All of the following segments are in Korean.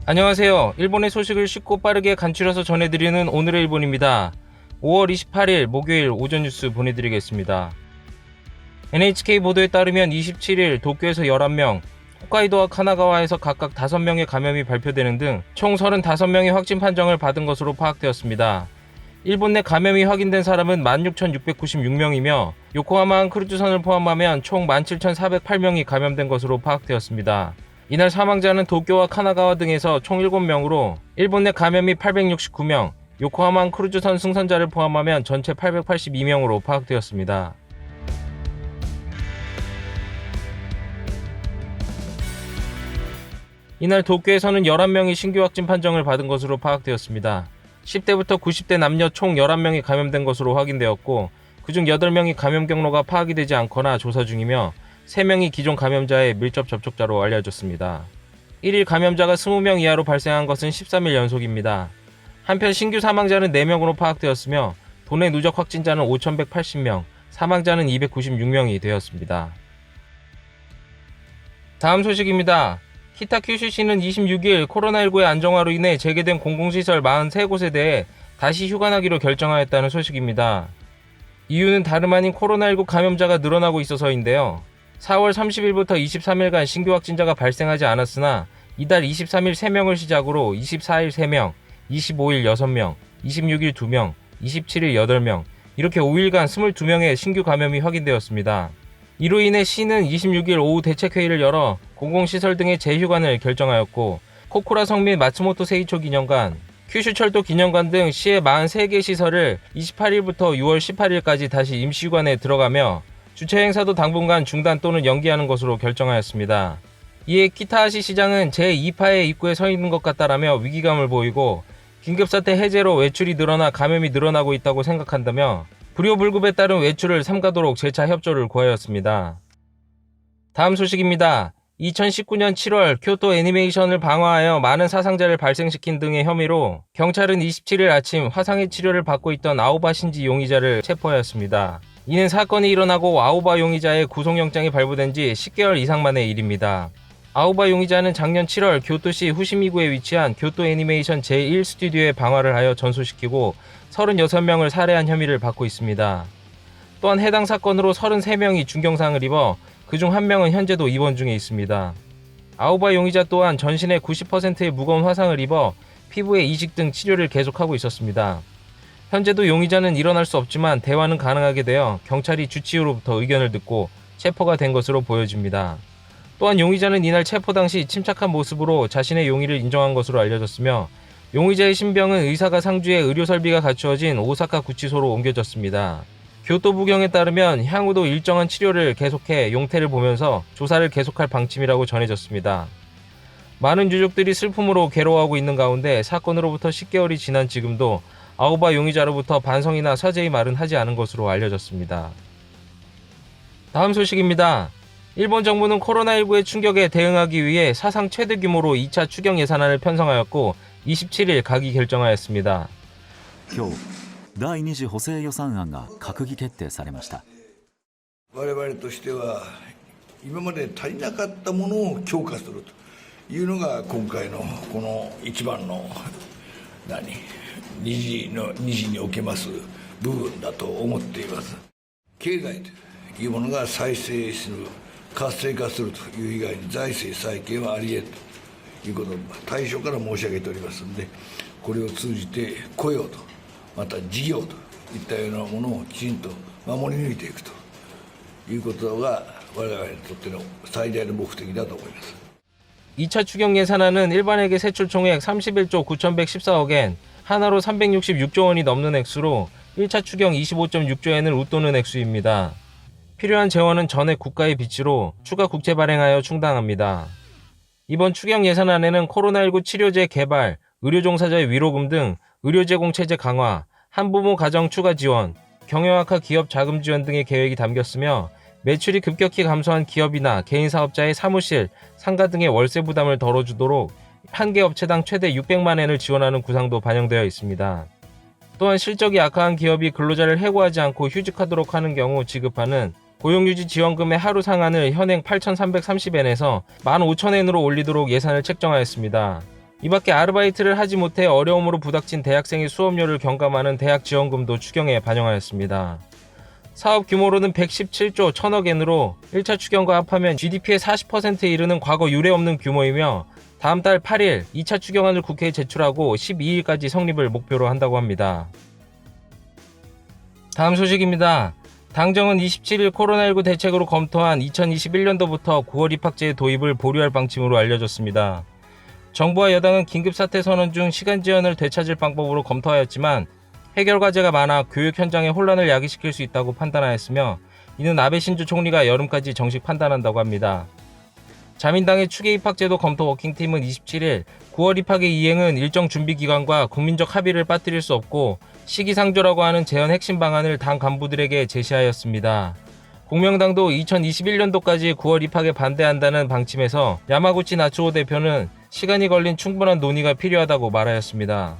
안녕하세요. 일본의 소식을 쉽고 빠르게 간추려서 전해드리는 오늘의 일본입니다. 5월 28일 목요일 오전 뉴스 보내드리겠습니다. NHK 보도에 따르면 27일 도쿄에서 11명, 홋카이도와 카나가와에서 각각 5명의 감염이 발표되는 등 총 35명의 확진 판정을 받은 것으로 파악되었습니다. 일본 내 감염이 확인된 사람은 16,696명이며 요코하마항 크루즈선을 포함하면 총 17,408명이 감염된 것으로 파악되었습니다. 이날 사망자는 도쿄와 카나가와 등에서 총 7명으로 일본 내 감염이 869명, 요코하마항 크루즈선 승선자를 포함하면 전체 882명으로 파악되었습니다. 이날 도쿄에서는 11명이 신규 확진 판정을 받은 것으로 파악되었습니다. 10대부터 90대 남녀 총 11명이 감염된 것으로 확인되었고, 그중 8명이 감염 경로가 파악이 되지 않거나 조사 중이며 3명이 기존 감염자의 밀접 접촉자로 알려졌습니다. 1일 감염자가 20명 이하로 발생한 것은 13일 연속입니다. 한편 신규 사망자는 4명으로 파악되었으며 도내 누적 확진자는 5,180명, 사망자는 296명이 되었습니다. 다음 소식입니다. 키타 큐슈시는 26일 코로나19의 안정화로 인해 재개된 공공시설 43곳에 대해 다시 휴관하기로 결정하였다는 소식입니다. 이유는 다름 아닌 코로나19 감염자가 늘어나고 있어서인데요. 4월 30일부터 23일간 신규 확진자가 발생하지 않았으나 이달 23일 3명을 시작으로 24일 3명, 25일 6명, 26일 2명, 27일 8명, 이렇게 5일간 22명의 신규 감염이 확인되었습니다. 이로 인해 시는 26일 오후 대책회의를 열어 공공시설 등의 재휴관을 결정하였고, 코쿠라 성민 마츠모토 세이초 기념관, 큐슈철도 기념관 등 시의 43개 시설을 28일부터 6월 18일까지 다시 임시휴관에 들어가며 주최 행사도 당분간 중단 또는 연기하는 것으로 결정하였습니다. 이에 키타하시 시장은 제2파의 입구에 서 있는 것 같다라며 위기감을 보이고 긴급사태 해제로 외출이 늘어나 감염이 늘어나고 있다고 생각한다며 불효불급에 따른 외출을 삼가도록 재차 협조를 구하였습니다. 다음 소식입니다. 2019년 7월 교토 애니메이션을 방화하여 많은 사상자를 발생시킨 등의 혐의로 경찰은 27일 아침 화상의 치료를 받고 있던 아오바 신지 용의자를 체포하였습니다. 이는 사건이 일어나고 아오바 용의자의 구속영장이 발부된 지 10개월 이상 만의 일입니다. 아오바 용의자는 작년 7월 교토시 후시미구에 위치한 교토 애니메이션 제1스튜디오에 방화를 하여 전소시키고 36명을 살해한 혐의를 받고 있습니다. 또한 해당 사건으로 33명이 중경상을 입어 그중 1명은 현재도 입원 중에 있습니다. 아오바 용의자 또한 전신에 90%의 무거운 화상을 입어 피부에 이식 등 치료를 계속하고 있었습니다. 현재도 용의자는 일어날 수 없지만 대화는 가능하게 되어 경찰이 주치의로부터 의견을 듣고 체포가 된 것으로 보여집니다. 또한 용의자는 이날 체포 당시 침착한 모습으로 자신의 용의를 인정한 것으로 알려졌으며 용의자의 신병은 의사가 상주해 의료설비가 갖추어진 오사카 구치소로 옮겨졌습니다. 교토부경에 따르면 향후도 일정한 치료를 계속해 용태를 보면서 조사를 계속할 방침이라고 전해졌습니다. 많은 유족들이 슬픔으로 괴로워하고 있는 가운데 사건으로부터 10개월이 지난 지금도 아오바 용의자로부터 반성이나 사죄의 말은 하지 않은 것으로 알려졌습니다. 다음 소식입니다. 일본 정부는 코로나19의 충격에 대응하기 위해 사상 최대 규모로 2차 추경 예산안을 편성하였고 27일 가기 결정하였습니다. 今日第2次補正予算案が閣議決定されました。我々としては今まで足りなかったものを強化するというのが今回のこの一番の二次におけます部分だと思っています。経済というものが再生する活性化するという以外に財政再建はあり得るということを最初から申し上げておりますので、これを通じて雇用とまた事業といったようなものをきちんと守り抜いていくということが我々にとっての最大の目的だと思います。 2차 추경 예산안은 일반회계 세출 총액 31조 9,114억엔, 하나로 366조 원이 넘는 액수로 1차 추경 25.6조 엔을 웃도는 액수입니다. 필요한 재원은 전액 국가의 빚으로 추가 국채 발행하여 충당합니다. 이번 추경 예산안에는 코로나19 치료제 개발, 의료종사자의 위로금 등 의료 제공 체제 강화, 한부모 가정 추가 지원, 경영악화 기업 자금 지원 등의 계획이 담겼으며 매출이 급격히 감소한 기업이나 개인 사업자의 사무실, 상가 등의 월세 부담을 덜어주도록 한 개 업체당 최대 600만 엔을 지원하는 구상도 반영되어 있습니다. 또한 실적이 악화한 기업이 근로자를 해고하지 않고 휴직하도록 하는 경우 지급하는 고용유지 지원금의 하루 상한을 현행 8,330엔에서 15,000엔으로 올리도록 예산을 책정하였습니다. 이 밖에 아르바이트를 하지 못해 어려움으로 부닥친 대학생의 수업료를 경감하는 대학 지원금도 추경에 반영하였습니다. 사업 규모로는 117조 1000억 엔으로 1차 추경과 합하면 GDP의 40%에 이르는 과거 유례없는 규모이며 다음 달 8일 2차 추경안을 국회에 제출하고 12일까지 성립을 목표로 한다고 합니다. 다음 소식입니다. 당정은 27일 코로나19 대책으로 검토한 2021년도부터 9월 입학제의 도입을 보류할 방침으로 알려졌습니다. 정부와 여당은 긴급사태 선언 중 시간 지연을 되찾을 방법으로 검토하였지만 해결 과제가 많아 교육 현장에 혼란을 야기시킬 수 있다고 판단하였으며 이는 아베 신조 총리가 여름까지 정식 판단한다고 합니다. 자민당의 추계 입학제도 검토 워킹팀은 27일 9월 입학의 이행은 일정 준비 기간과 국민적 합의를 빠뜨릴 수 없고 시기상조라고 하는 재현 핵심 방안을 당 간부들에게 제시하였습니다. 공명당도 2021년도까지 9월 입학에 반대한다는 방침에서 야마구치 나츠오 대표는 시간이 걸린 충분한 논의가 필요하다고 말하였습니다.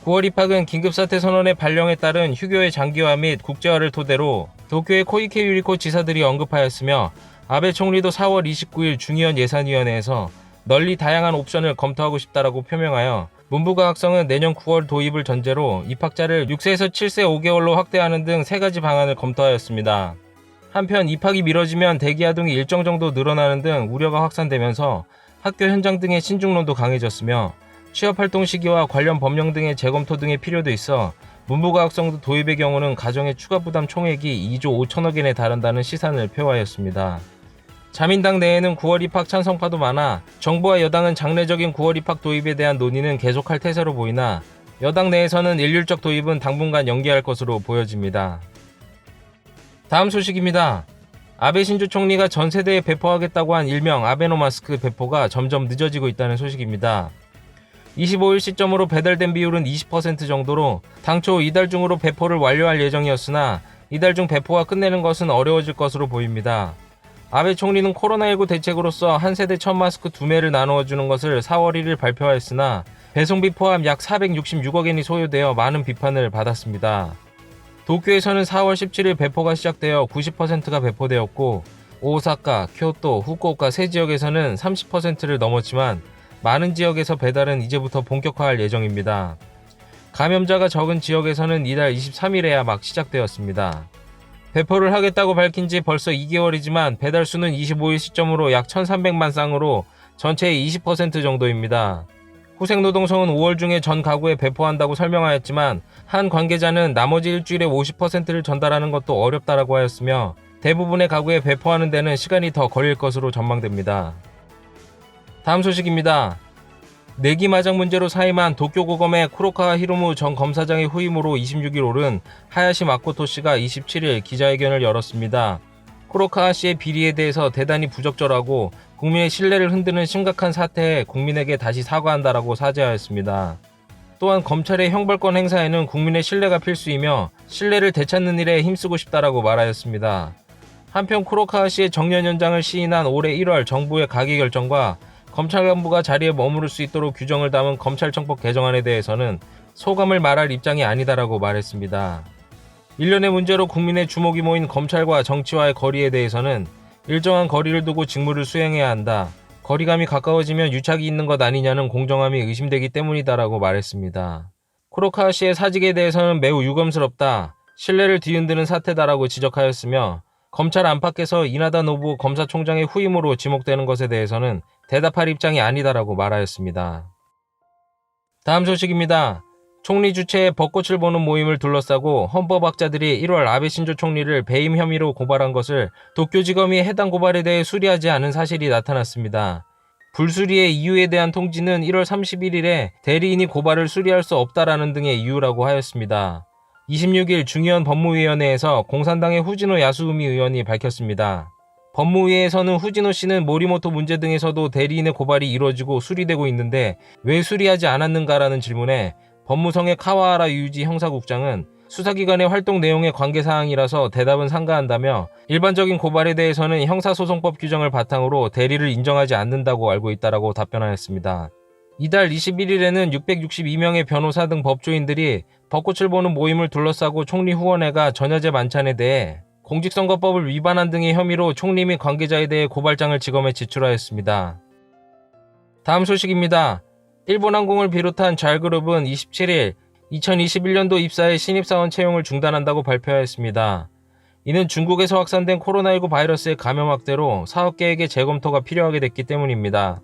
9월 입학은 긴급사태 선언의 발령에 따른 휴교의 장기화 및 국제화를 토대로 도쿄의 코이케 유리코 지사들이 언급하였으며 아베 총리도 4월 29일 중의원 예산위원회에서 널리 다양한 옵션을 검토하고 싶다라고 표명하여 문부가 학성은 내년 9월 도입을 전제로 입학자를 6세에서 7세 5개월로 확대하는 등 3가지 방안을 검토하였습니다. 한편 입학이 미뤄지면 대기아동이 일정 정도 늘어나는 등 우려가 확산되면서 학교 현장 등의 신중론도 강해졌으며 취업활동 시기와 관련 법령 등의 재검토 등의 필요도 있어 문부가 학성도 도입의 경우는 가정의 추가 부담 총액이 2조 5천억 엔에 달한다는 시산을 표하였습니다. 자민당 내에는 9월 입학 찬성파도 많아 정부와 여당은 장래적인 9월 입학 도입에 대한 논의는 계속할 태세로 보이나 여당 내에서는 일률적 도입은 당분간 연기할 것으로 보여집니다. 다음 소식입니다. 아베 신조 총리가 전 세대에 배포하겠다고 한 일명 아베노마스크 배포가 점점 늦어지고 있다는 소식입니다. 25일 시점으로 배달된 비율은 20% 정도로 당초 이달 중으로 배포를 완료할 예정이었으나 이달 중 배포가 끝내는 것은 어려워질 것으로 보입니다. 아베 총리는 코로나19 대책으로서 한 세대 첫 마스크 2매를 나누어주는 것을 4월 1일 발표하였으나 배송비 포함 약 466억 엔이 소요되어 많은 비판을 받았습니다. 도쿄에서는 4월 17일 배포가 시작되어 90%가 배포되었고 오사카, 교토, 후쿠오카 세 지역에서는 30%를 넘었지만 많은 지역에서 배달은 이제부터 본격화할 예정입니다. 감염자가 적은 지역에서는 이달 23일에야 막 시작되었습니다. 배포를 하겠다고 밝힌 지 벌써 2개월이지만 배달 수는 25일 시점으로 약 1,300만 쌍으로 전체의 20% 정도입니다. 후생노동성은 5월 중에 전 가구에 배포한다고 설명하였지만 한 관계자는 나머지 일주일에 50%를 전달하는 것도 어렵다라고 하였으며 대부분의 가구에 배포하는 데는 시간이 더 걸릴 것으로 전망됩니다. 다음 소식입니다. 내기 마장 문제로 사임한 도쿄고검의 쿠로카와 히로무 전 검사장의 후임으로 26일 오른 하야시 마코토 씨가 27일 기자회견을 열었습니다. 쿠로카와 씨의 비리에 대해서 대단히 부적절하고 국민의 신뢰를 흔드는 심각한 사태에 국민에게 다시 사과한다라고 사죄하였습니다. 또한 검찰의 형벌권 행사에는 국민의 신뢰가 필수이며 신뢰를 되찾는 일에 힘쓰고 싶다라고 말하였습니다. 한편 쿠로카와 씨의 정년연장을 시인한 올해 1월 정부의 가기 결정과 검찰 간부가 자리에 머무를 수 있도록 규정을 담은 검찰청법 개정안에 대해서는 소감을 말할 입장이 아니다라고 말했습니다. 일련의 문제로 국민의 주목이 모인 검찰과 정치와의 거리에 대해서는 일정한 거리를 두고 직무를 수행해야 한다. 거리감이 가까워지면 유착이 있는 것 아니냐는 공정함이 의심되기 때문이다라고 말했습니다. 쿠로카와 씨의 사직에 대해서는 매우 유감스럽다. 신뢰를 뒤흔드는 사태다라고 지적하였으며 검찰 안팎에서 이나다 노부 검사총장의 후임으로 지목되는 것에 대해서는 대답할 입장이 아니다라고 말하였습니다. 다음 소식입니다. 총리 주최의 벚꽃을 보는 모임을 둘러싸고 헌법학자들이 1월 아베 신조 총리를 배임 혐의로 고발한 것을 도쿄지검이 해당 고발에 대해 수리하지 않은 사실이 나타났습니다. 불수리의 이유에 대한 통지는 1월 31일에 대리인이 고발을 수리할 수 없다라는 등의 이유라고 하였습니다. 26일 중의원 법무위원회에서 공산당의 후지노 야수우미 의원이 밝혔습니다. 법무위에서는 후지노 씨는 모리모토 문제 등에서도 대리인의 고발이 이루어지고 수리되고 있는데 왜 수리하지 않았는가라는 질문에 법무성의 카와하라 유지 형사국장은 수사기관의 활동 내용의 관계사항이라서 대답은 삼가한다며 일반적인 고발에 대해서는 형사소송법 규정을 바탕으로 대리를 인정하지 않는다고 알고 있다라고 답변하였습니다. 이달 21일에는 662명의 변호사 등 법조인들이 벚꽃을 보는 모임을 둘러싸고 총리 후원회가 전야제 만찬에 대해 공직선거법을 위반한 등의 혐의로 총리 및 관계자에 대해 고발장을 지검에 제출하였습니다. 다음 소식입니다. 일본항공을 비롯한 잘그룹은 27일 2021년도 입사의 신입사원 채용을 중단한다고 발표하였습니다. 이는 중국에서 확산된 코로나19 바이러스의 감염 확대로 사업 계획의 재검토가 필요하게 됐기 때문입니다.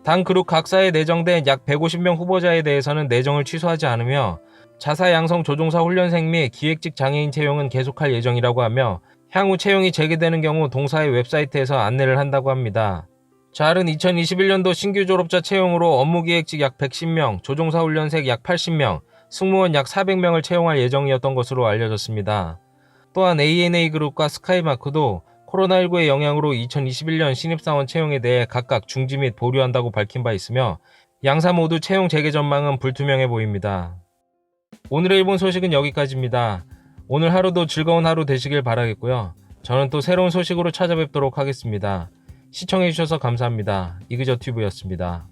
당 그룹 각사에 내정된 약 150명 후보자에 대해서는 내정을 취소하지 않으며 자사 양성 조종사 훈련생 및 기획직 장애인 채용은 계속할 예정이라고 하며 향후 채용이 재개되는 경우 동사의 웹사이트에서 안내를 한다고 합니다. 잘은 2021년도 신규 졸업자 채용으로 업무기획직 약 110명, 조종사 훈련생 약 80명, 승무원 약 400명을 채용할 예정이었던 것으로 알려졌습니다. 또한 ANA그룹과 스카이마크도 코로나19의 영향으로 2021년 신입사원 채용에 대해 각각 중지 및 보류한다고 밝힌 바 있으며 양사 모두 채용 재개 전망은 불투명해 보입니다. 오늘의 일본 소식은 여기까지입니다. 오늘 하루도 즐거운 하루 되시길 바라겠고요. 저는 또 새로운 소식으로 찾아뵙도록 하겠습니다. 시청해주셔서 감사합니다. 이그저튜브였습니다.